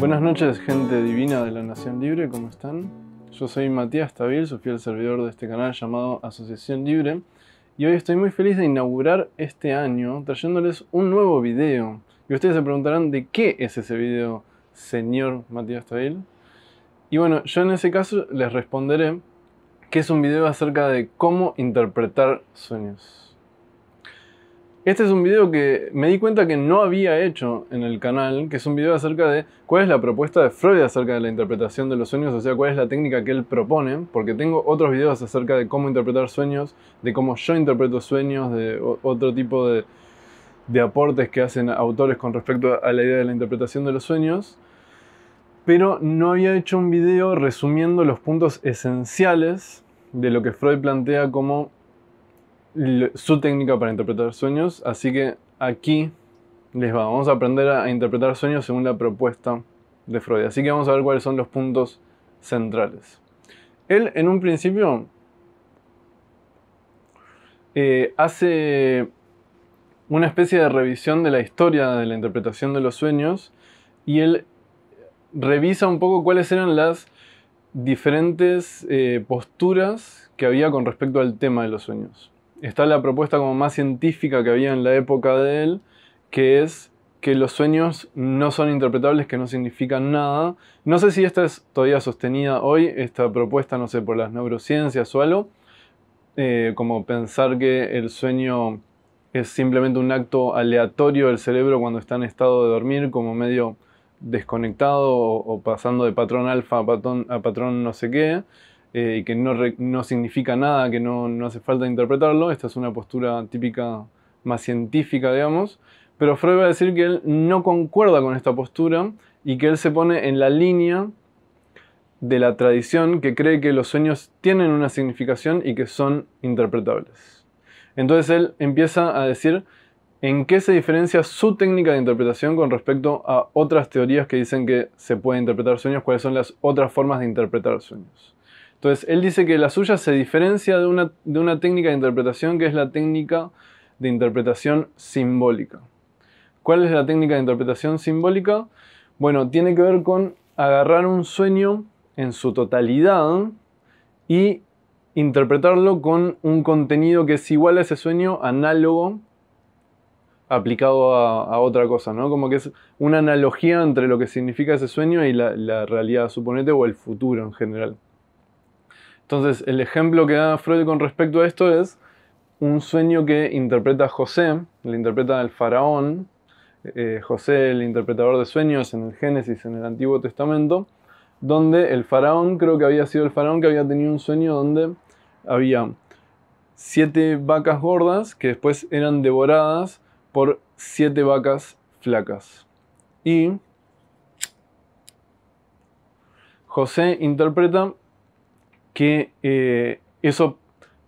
Buenas noches, gente divina de la Nación Libre, ¿cómo están? Yo soy Matías Tabil, su fiel servidor de este canal llamado Asociación Libre, y hoy estoy muy feliz de inaugurar este año trayéndoles un nuevo video. Y ustedes se preguntarán, ¿de qué es ese video, señor Matías Tabil? Y bueno, yo en ese caso les responderé que es un video acerca de cómo interpretar sueños. Este es un video que me di cuenta que no había hecho en el canal, que es un video acerca de cuál es la propuesta de Freud acerca de la interpretación de los sueños, o sea, cuál es la técnica que él propone, porque tengo otros videos acerca de cómo interpretar sueños, de cómo yo interpreto sueños, de otro tipo de aportes que hacen autores con respecto a la idea de la interpretación de los sueños, pero no había hecho un video resumiendo los puntos esenciales de lo que Freud plantea como su técnica para interpretar sueños, así que aquí les va. Vamos a aprender a interpretar sueños según la propuesta de Freud. Así que vamos a ver cuáles son los puntos centrales. Él, en un principio, hace una especie de revisión de la historia de la interpretación de los sueños y él revisa un poco cuáles eran las diferentes posturas que había con respecto al tema de los sueños. Está la propuesta como más científica que había en la época de él, que es que los sueños no son interpretables, que no significan nada. No sé si esta es todavía sostenida hoy, esta propuesta, no sé, por las neurociencias o algo, como pensar que el sueño es simplemente un acto aleatorio del cerebro cuando está en estado de dormir, como medio desconectado o pasando de patrón alfa a patrón no sé qué. Y que no significa nada, que no hace falta interpretarlo. Esta es una postura típica más científica, digamos. Pero Freud va a decir que él no concuerda con esta postura y que él se pone en la línea de la tradición que cree que los sueños tienen una significación y que son interpretables. Entonces él empieza a decir en qué se diferencia su técnica de interpretación con respecto a otras teorías que dicen que se puede interpretar sueños, cuáles son las otras formas de interpretar sueños. Entonces, él dice que la suya se diferencia de una técnica de interpretación que es la técnica de interpretación simbólica. ¿Cuál es la técnica de interpretación simbólica? Bueno, tiene que ver con agarrar un sueño en su totalidad y interpretarlo con un contenido que es igual a ese sueño, análogo, aplicado a otra cosa, ¿no? Como que es una analogía entre lo que significa ese sueño y la realidad, suponete, o el futuro en general. Entonces, el ejemplo que da Freud con respecto a esto es un sueño que interpreta José, le interpreta al faraón, José, el interpretador de sueños en el Génesis, en el Antiguo Testamento, donde el faraón, creo que había sido el faraón que había tenido un sueño donde había 7 vacas gordas que después eran devoradas por 7 vacas flacas. Y José interpreta que eso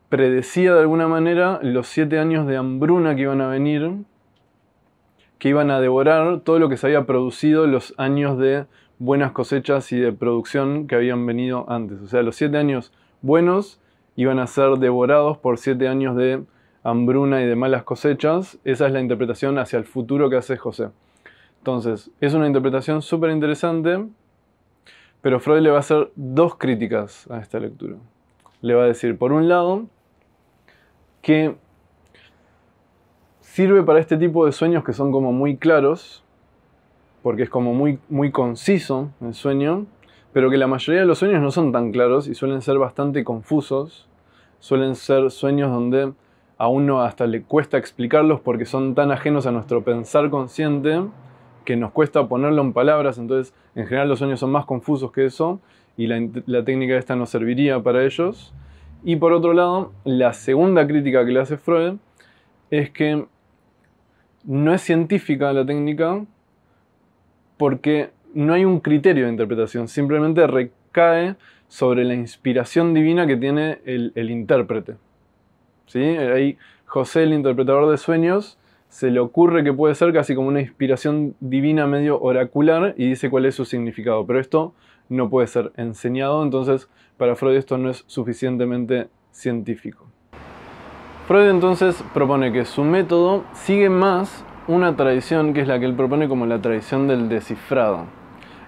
predecía de alguna manera los 7 años de hambruna que iban a venir, que iban a devorar todo lo que se había producido, los años de buenas cosechas y de producción que habían venido antes. O sea, los 7 años buenos iban a ser devorados por 7 años de hambruna y de malas cosechas. Esa es la interpretación hacia el futuro que hace José. Entonces, es una interpretación súper interesante. Pero Freud le va a hacer 2 críticas a esta lectura. Le va a decir, por un lado, que sirve para este tipo de sueños que son como muy claros, porque es como muy conciso el sueño, pero que la mayoría de los sueños no son tan claros y suelen ser bastante confusos. Suelen ser sueños donde a uno hasta le cuesta explicarlos porque son tan ajenos a nuestro pensar consciente que nos cuesta ponerlo en palabras. Entonces en general los sueños son más confusos que eso y la técnica esta nos serviría para ellos. Y por otro lado, la segunda crítica que le hace Freud es que no es científica la técnica porque no hay un criterio de interpretación, simplemente recae sobre la inspiración divina que tiene el intérprete. ¿Sí? Ahí José, el interpretador de sueños, se le ocurre que puede ser casi como una inspiración divina medio oracular y dice cuál es su significado. Pero esto no puede ser enseñado, entonces para Freud esto no es suficientemente científico. Freud entonces propone que su método sigue más una tradición que es la que él propone como la tradición del descifrado.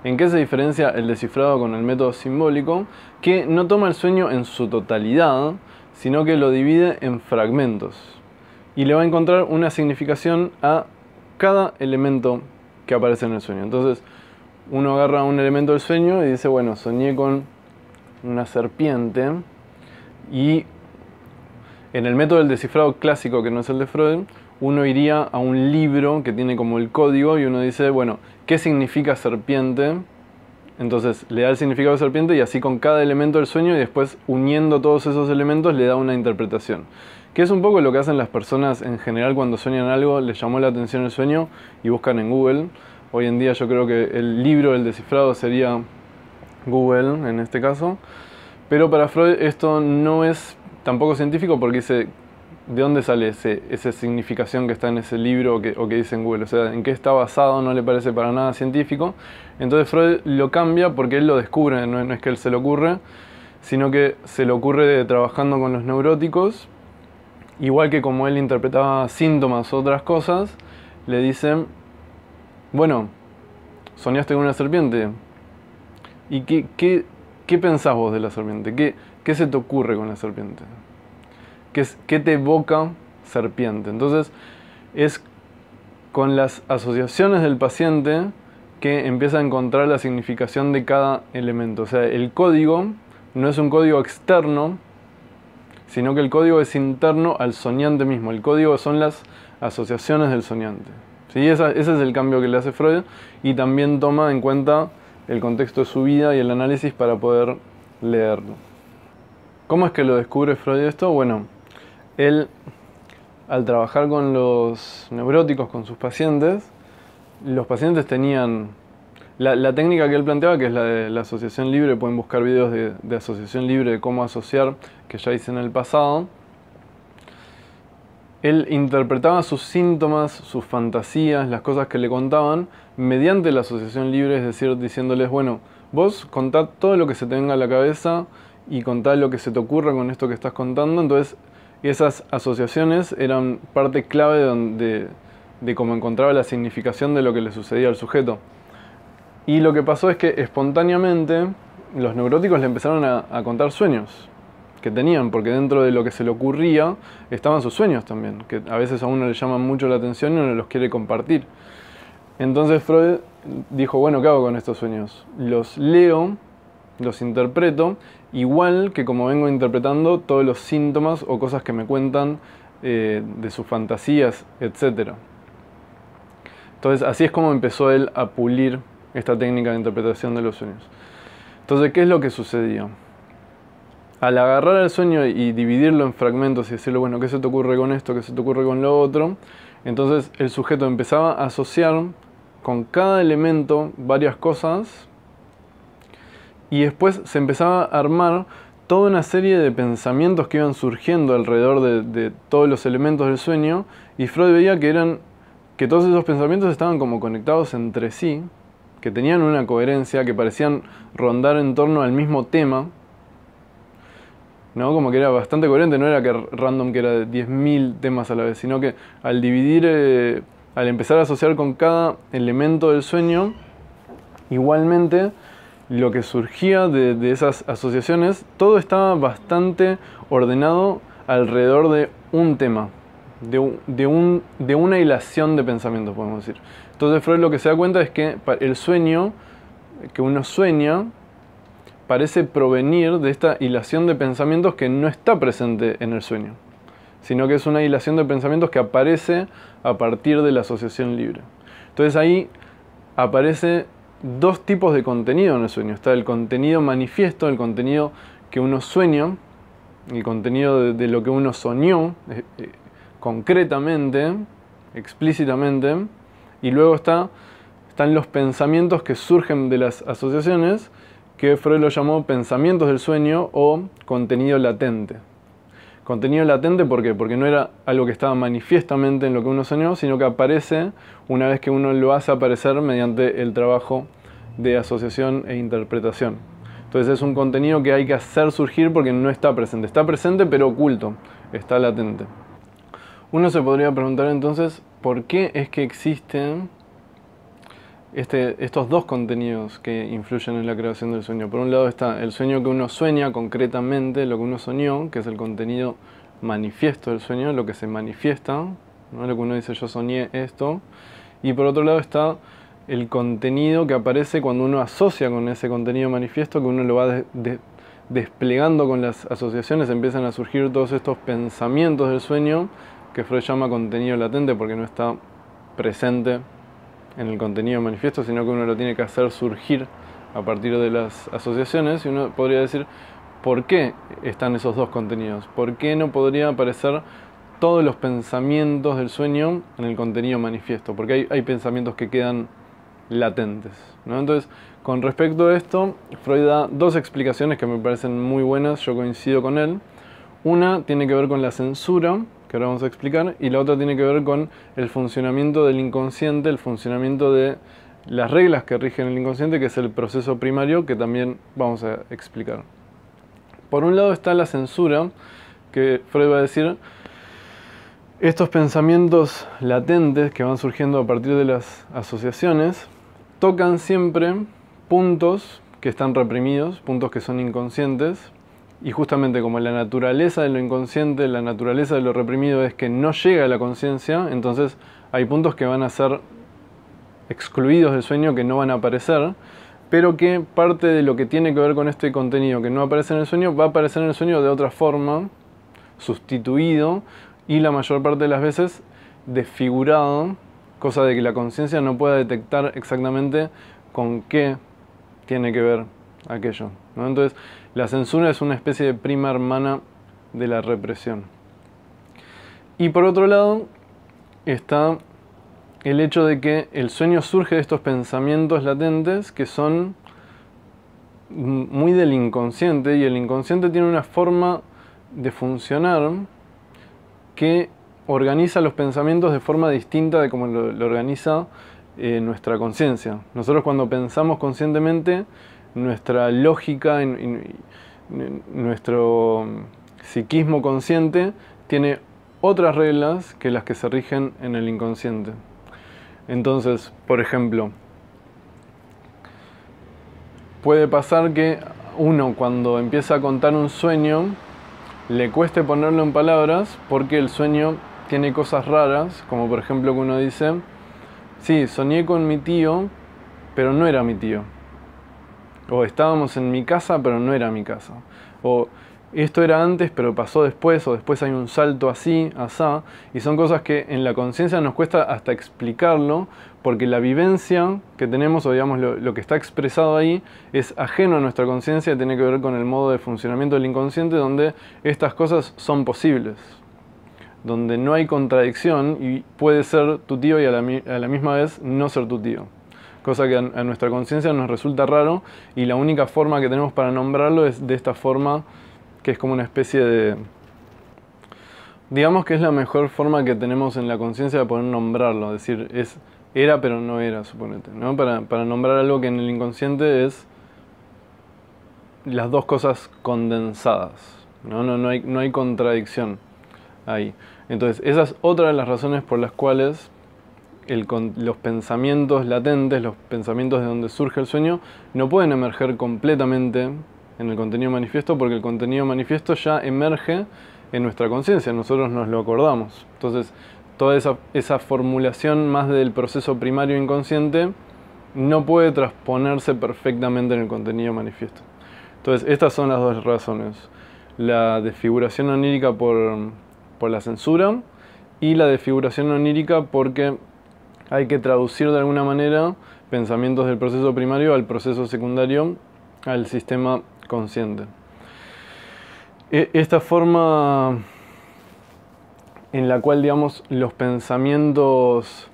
¿En qué se diferencia el descifrado con el método simbólico? Que no toma el sueño en su totalidad, sino que lo divide en fragmentos. Y le va a encontrar una significación a cada elemento que aparece en el sueño. Entonces, uno agarra un elemento del sueño y dice, bueno, soñé con una serpiente. Y en el método del descifrado clásico, que no es el de Freud, uno iría a un libro que tiene como el código y uno dice, bueno, ¿qué significa serpiente? Entonces le da el significado de serpiente y así con cada elemento del sueño y después uniendo todos esos elementos le da una interpretación. Que es un poco lo que hacen las personas en general cuando sueñan algo, les llamó la atención el sueño y buscan en Google. Hoy en día yo creo que el libro del descifrado sería Google en este caso. Pero para Freud esto no es tampoco científico porque dice, ¿de dónde sale esa significación que está en ese libro o que dice en Google? O sea, ¿en qué está basado? No le parece para nada científico. Entonces Freud lo cambia porque él lo descubre, no es que él se le ocurre, sino que se le ocurre trabajando con los neuróticos. Igual que como él interpretaba síntomas o otras cosas, le dicen, bueno, soñaste con una serpiente. ¿Y qué pensás vos de la serpiente? ¿Qué se te ocurre con la serpiente? ¿Qué te evoca serpiente? Entonces es con las asociaciones del paciente que empieza a encontrar la significación de cada elemento. O sea, el código no es un código externo, sino que el código es interno al soñante mismo. El código son las asociaciones del soñante. ¿Sí? Ese es el cambio que le hace Freud y también toma en cuenta el contexto de su vida y el análisis para poder leerlo. ¿Cómo es que lo descubre Freud esto? Bueno, él, al trabajar con los neuróticos, con sus pacientes, los pacientes tenían la técnica que él planteaba, que es la de la asociación libre. Pueden buscar videos de asociación libre, de cómo asociar, que ya hice en el pasado. Él interpretaba sus síntomas, sus fantasías, las cosas que le contaban, mediante la asociación libre, es decir, diciéndoles, bueno, vos contá todo lo que se te venga a la cabeza y contá lo que se te ocurra con esto que estás contando. Entonces, esas asociaciones eran parte clave de cómo encontraba la significación de lo que le sucedía al sujeto. Y lo que pasó es que espontáneamente los neuróticos le empezaron a contar sueños que tenían, porque dentro de lo que se le ocurría estaban sus sueños también, que a veces a uno le llaman mucho la atención y uno los quiere compartir. Entonces Freud dijo, bueno, ¿qué hago con estos sueños? Los leo, los interpreto, igual que como vengo interpretando todos los síntomas o cosas que me cuentan de sus fantasías, etc. Entonces así es como empezó él a pulir esta técnica de interpretación de los sueños. Entonces, ¿qué es lo que sucedía? Al agarrar el sueño y dividirlo en fragmentos y decirle, bueno, ¿qué se te ocurre con esto? ¿Qué se te ocurre con lo otro? Entonces el sujeto empezaba a asociar con cada elemento varias cosas y después se empezaba a armar toda una serie de pensamientos que iban surgiendo alrededor de todos los elementos del sueño, y Freud veía que todos esos pensamientos estaban como conectados entre sí, que tenían una coherencia, que parecían rondar en torno al mismo tema, ¿no? Como que era bastante coherente, no era que random, que era de 10.000 temas a la vez, sino que al dividir, al empezar a asociar con cada elemento del sueño, igualmente lo que surgía de esas asociaciones, todo estaba bastante ordenado alrededor de un tema, de una hilación de pensamientos, podemos decir. Entonces Freud lo que se da cuenta es que el sueño, que uno sueña, parece provenir de esta hilación de pensamientos que no está presente en el sueño, sino que es una hilación de pensamientos que aparece a partir de la asociación libre. Entonces ahí aparece dos tipos de contenido en el sueño. Está el contenido manifiesto, el contenido que uno sueña, el contenido de lo que uno soñó concretamente, explícitamente, y luego están los pensamientos que surgen de las asociaciones, que Freud lo llamó pensamientos del sueño o contenido latente. Contenido latente, ¿por qué? Porque no era algo que estaba manifiestamente en lo que uno soñó, sino que aparece una vez que uno lo hace aparecer mediante el trabajo de asociación e interpretación. Entonces es un contenido que hay que hacer surgir porque no está presente. Está presente pero oculto, está latente. Uno se podría preguntar entonces, ¿por qué es que existe estos dos contenidos que influyen en la creación del sueño. Por un lado está el sueño que uno sueña concretamente, lo que uno soñó, que es el contenido manifiesto del sueño, lo que se manifiesta, ¿no? Lo que uno dice, yo soñé esto. Y por otro lado está el contenido que aparece cuando uno asocia con ese contenido manifiesto, que uno lo va desplegando con las asociaciones, empiezan a surgir todos estos pensamientos del sueño, que Freud llama contenido latente porque no está presente en el contenido manifiesto, sino que uno lo tiene que hacer surgir a partir de las asociaciones. Y uno podría decir, ¿por qué están esos dos contenidos? ¿Por qué no podría aparecer todos los pensamientos del sueño en el contenido manifiesto? Porque hay pensamientos que quedan latentes, ¿no? Entonces, con respecto a esto, Freud da dos explicaciones que me parecen muy buenas, yo coincido con él. Una tiene que ver con la censura, que ahora vamos a explicar, y la otra tiene que ver con el funcionamiento del inconsciente, el funcionamiento de las reglas que rigen el inconsciente, que es el proceso primario, que también vamos a explicar. Por un lado está la censura, que Freud va a decir, estos pensamientos latentes que van surgiendo a partir de las asociaciones, tocan siempre puntos que están reprimidos, puntos que son inconscientes, y justamente como la naturaleza de lo inconsciente, la naturaleza de lo reprimido es que no llega a la conciencia, entonces hay puntos que van a ser excluidos del sueño, que no van a aparecer, pero que parte de lo que tiene que ver con este contenido que no aparece en el sueño, va a aparecer en el sueño de otra forma, sustituido, y la mayor parte de las veces desfigurado, cosa de que la conciencia no pueda detectar exactamente con qué tiene que ver aquello, ¿no? Entonces, la censura es una especie de prima hermana de la represión. Y por otro lado, está el hecho de que el sueño surge de estos pensamientos latentes que son muy del inconsciente, y el inconsciente tiene una forma de funcionar que organiza los pensamientos de forma distinta de como lo organiza nuestra conciencia. Nosotros cuando pensamos conscientemente, nuestra lógica, nuestro psiquismo consciente tiene otras reglas que las que se rigen en el inconsciente. Entonces, por ejemplo, puede pasar que uno cuando empieza a contar un sueño le cueste ponerlo en palabras porque el sueño tiene cosas raras, como por ejemplo que uno dice, sí, soñé con mi tío, pero no era mi tío. O estábamos en mi casa, pero no era mi casa. O esto era antes, pero pasó después, o después hay un salto así, asá. Y son cosas que en la conciencia nos cuesta hasta explicarlo, porque la vivencia que tenemos, o digamos lo que está expresado ahí, es ajeno a nuestra conciencia, tiene que ver con el modo de funcionamiento del inconsciente, donde estas cosas son posibles, donde no hay contradicción y puede ser tu tío y a la misma vez no ser tu tío. Cosa que a nuestra conciencia nos resulta raro, y la única forma que tenemos para nombrarlo es de esta forma, que es como una especie de... Digamos que es la mejor forma que tenemos en la conciencia de poder nombrarlo, es decir, era pero no era, suponete, ¿no? Para nombrar algo que en el inconsciente es las dos cosas condensadas, ¿no? No hay contradicción ahí. Entonces, esa es otra de las razones por las cuales los pensamientos latentes, los pensamientos de donde surge el sueño, no pueden emerger completamente en el contenido manifiesto, porque el contenido manifiesto ya emerge en nuestra conciencia, nosotros nos lo acordamos. Entonces, toda esa formulación más del proceso primario inconsciente no puede transponerse perfectamente en el contenido manifiesto. Entonces, estas son las dos razones. La desfiguración onírica por la censura, y la desfiguración onírica porque hay que traducir de alguna manera pensamientos del proceso primario al proceso secundario, al sistema consciente. Esta forma en la cual, digamos, los pensamientos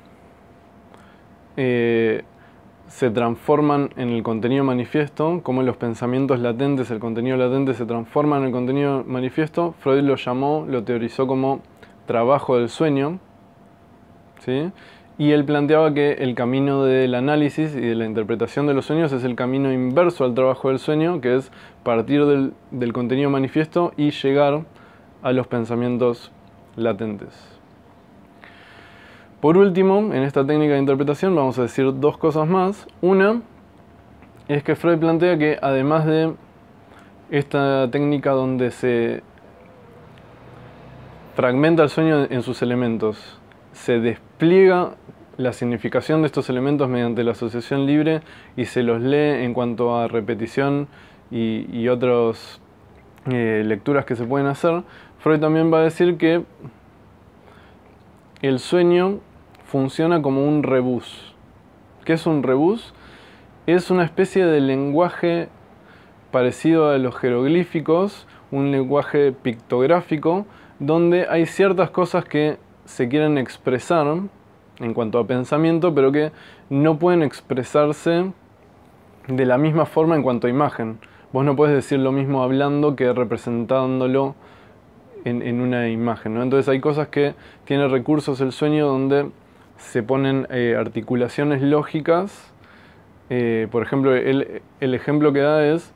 se transforman en el contenido manifiesto, como los pensamientos latentes, el contenido latente se transforma en el contenido manifiesto, Freud lo teorizó como trabajo del sueño, ¿sí? Y él planteaba que el camino del análisis y de la interpretación de los sueños es el camino inverso al trabajo del sueño, que es partir del contenido manifiesto y llegar a los pensamientos latentes. Por último, en esta técnica de interpretación vamos a decir dos cosas más. Una es que Freud plantea que además de esta técnica donde se fragmenta el sueño en sus elementos, se despliega la significación de estos elementos mediante la asociación libre y se los lee en cuanto a repetición y otras lecturas que se pueden hacer. Freud también va a decir que el sueño funciona como un rebus. ¿Qué es un rebus? Es una especie de lenguaje parecido a los jeroglíficos, un lenguaje pictográfico, donde hay ciertas cosas que se quieren expresar en cuanto a pensamiento, pero que no pueden expresarse de la misma forma en cuanto a imagen. Vos no podés decir lo mismo hablando que representándolo en una imagen, ¿no? Entonces hay cosas que tiene recursos el sueño donde se ponen articulaciones lógicas. Por ejemplo, el ejemplo que da es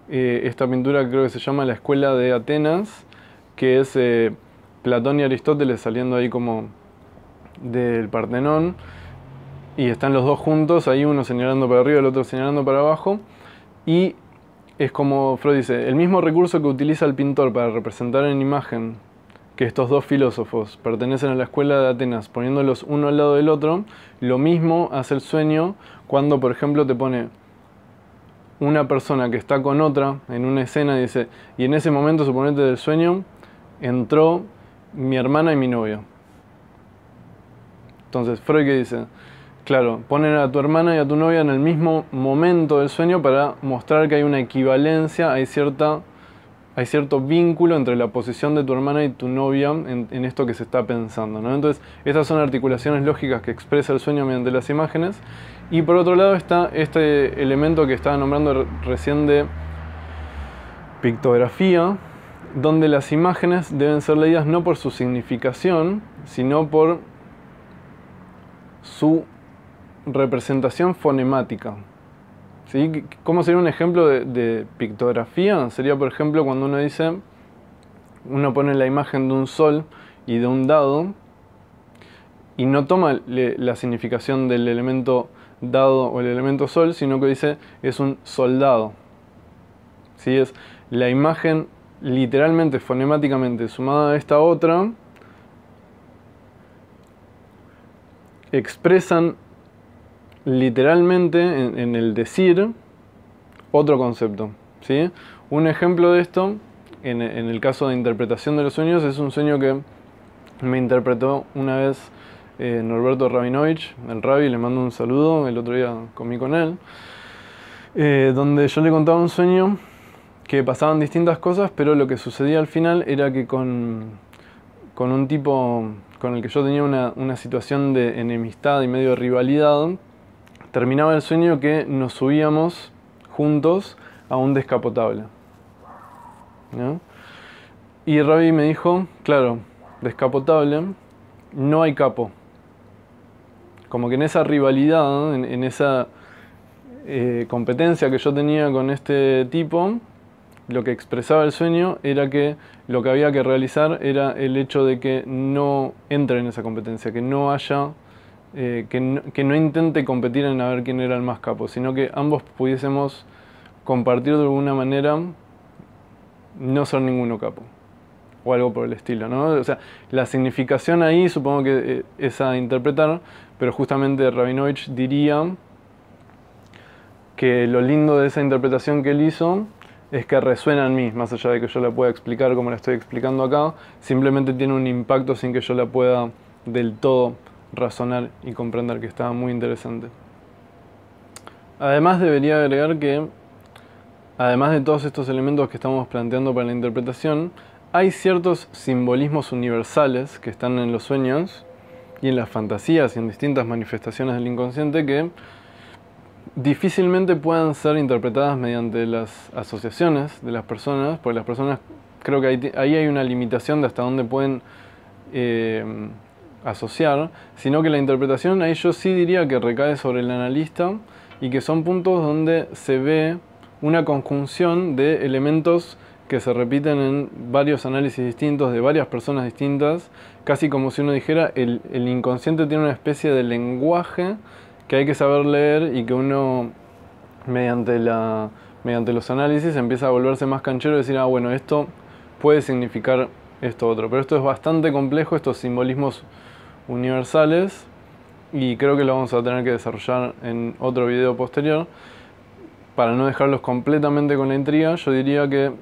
esta pintura que creo que se llama La Escuela de Atenas, que es Platón y Aristóteles saliendo ahí como del Partenón, y están los dos juntos, ahí uno señalando para arriba, el otro señalando para abajo, y es como Freud dice, el mismo recurso que utiliza el pintor para representar en imagen que estos dos filósofos pertenecen a la Escuela de Atenas, poniéndolos uno al lado del otro, lo mismo hace el sueño cuando, por ejemplo, te pone una persona que está con otra en una escena y dice, y en ese momento, suponete del sueño, entró mi hermana y mi novio. Entonces, Freud, ¿qué dice? Claro, ponen a tu hermana y a tu novia en el mismo momento del sueño para mostrar que hay una equivalencia, hay cierto vínculo entre la posición de tu hermana y tu novia en esto que se está pensando, ¿no? Entonces, estas son articulaciones lógicas que expresa el sueño mediante las imágenes. Y por otro lado está este elemento que estaba nombrando recién de pictografía, donde las imágenes deben ser leídas no por su significación, sino por su representación fonemática. ¿Sí? ¿Cómo sería un ejemplo de pictografía? Sería, por ejemplo, cuando uno pone la imagen de un sol y de un dado y no toma la significación del elemento dado o el elemento sol, sino que dice es un soldado. ¿Sí? Es la imagen literalmente, fonemáticamente sumada a esta otra, expresan literalmente en el decir otro concepto, ¿sí? Un ejemplo de esto, en el caso de interpretación de los sueños, es un sueño que me interpretó una vez Norberto Rabinovich, el Rabi, le mando un saludo, el otro día comí con él, donde yo le contaba un sueño que pasaban distintas cosas, pero lo que sucedía al final era que con un tipo con el que yo tenía una situación de enemistad y medio de rivalidad, terminaba el sueño que nos subíamos juntos a un descapotable, ¿no? Y Rabi me dijo, claro, descapotable, no hay capo. Como que en esa rivalidad, en esa competencia que yo tenía con este tipo, lo que expresaba el sueño era que lo que había que realizar era el hecho de que no entre en esa competencia, que no haya, que no intente competir en a ver quién era el más capo, sino que ambos pudiésemos compartir de alguna manera no ser ninguno capo, o algo por el estilo, ¿no? O sea, la significación ahí supongo que es a interpretar, pero justamente Rabinovich diría que lo lindo de esa interpretación que él hizo es que resuena en mí, más allá de que yo la pueda explicar como la estoy explicando acá, simplemente tiene un impacto sin que yo la pueda del todo razonar y comprender, que estaba muy interesante. Además debería agregar que, además de todos estos elementos que estamos planteando para la interpretación, hay ciertos simbolismos universales que están en los sueños y en las fantasías y en distintas manifestaciones del inconsciente que difícilmente puedan ser interpretadas mediante las asociaciones de las personas, porque las personas, creo que ahí hay una limitación de hasta dónde pueden asociar, sino que la interpretación ahí yo sí diría que recae sobre el analista y que son puntos donde se ve una conjunción de elementos que se repiten en varios análisis distintos de varias personas distintas, casi como si uno dijera el inconsciente tiene una especie de lenguaje que hay que saber leer y que uno mediante los análisis empieza a volverse más canchero y decir, ah, bueno, esto puede significar esto otro. Pero esto es bastante complejo, estos simbolismos universales, y creo que lo vamos a tener que desarrollar en otro video posterior. Para no dejarlos completamente con la intriga, yo diría que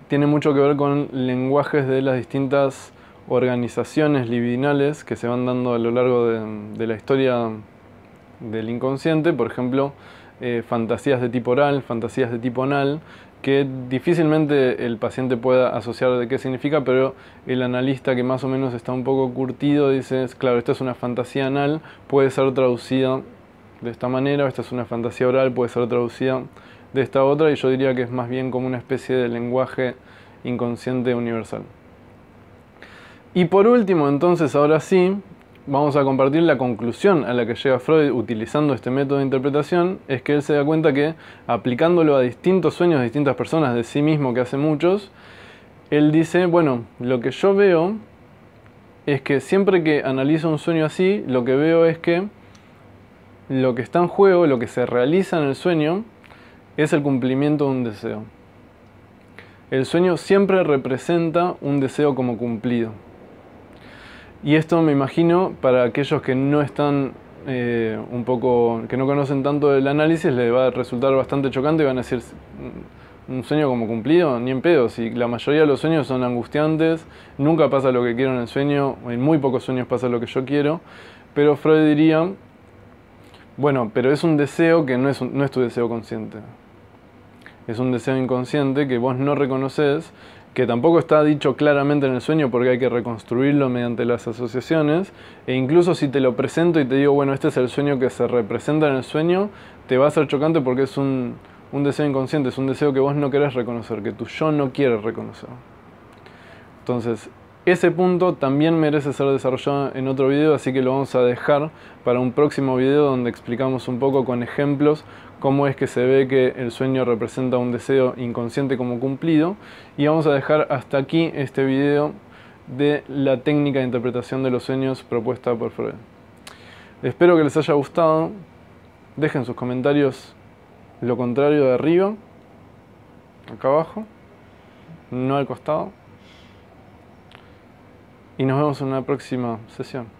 tiene mucho que ver con lenguajes de las distintas organizaciones libidinales que se van dando a lo largo de la historia del inconsciente. Por ejemplo, fantasías de tipo oral, fantasías de tipo anal, que difícilmente el paciente pueda asociar de qué significa, pero el analista que más o menos está un poco curtido dice, claro, esto es una fantasía anal, puede ser traducida de esta manera, esta es una fantasía oral, puede ser traducida de esta otra, y yo diría que es más bien como una especie de lenguaje inconsciente universal. Y por último, entonces, ahora sí, vamos a compartir la conclusión a la que llega Freud utilizando este método de interpretación. Es que él se da cuenta que, aplicándolo a distintos sueños de distintas personas, de sí mismo, que hace muchos, él dice, bueno, lo que yo veo es que siempre que analizo un sueño así, lo que veo es que lo que está en juego, lo que se realiza en el sueño, es el cumplimiento de un deseo. El sueño siempre representa un deseo como cumplido. Y esto, me imagino, para aquellos que no están que no conocen tanto del análisis, les va a resultar bastante chocante y van a decir, ¿un sueño como cumplido? Ni en pedo. Si la mayoría de los sueños son angustiantes, nunca pasa lo que quiero en el sueño, o en muy pocos sueños pasa lo que yo quiero. Pero Freud diría, bueno, pero es un deseo que no es tu deseo consciente. Es un deseo inconsciente que vos no reconoces, que tampoco está dicho claramente en el sueño porque hay que reconstruirlo mediante las asociaciones, e incluso si te lo presento y te digo, bueno, este es el sueño que se representa en el sueño, te va a ser chocante porque es un deseo inconsciente, es un deseo que vos no querés reconocer, que tu yo no quiere reconocer. Entonces, ese punto también merece ser desarrollado en otro video, así que lo vamos a dejar para un próximo video donde explicamos un poco con ejemplos cómo es que se ve que el sueño representa un deseo inconsciente como cumplido. Y vamos a dejar hasta aquí este video de la técnica de interpretación de los sueños propuesta por Freud. Espero que les haya gustado. Dejen sus comentarios lo contrario de arriba, acá abajo, no al costado. Y nos vemos en una próxima sesión.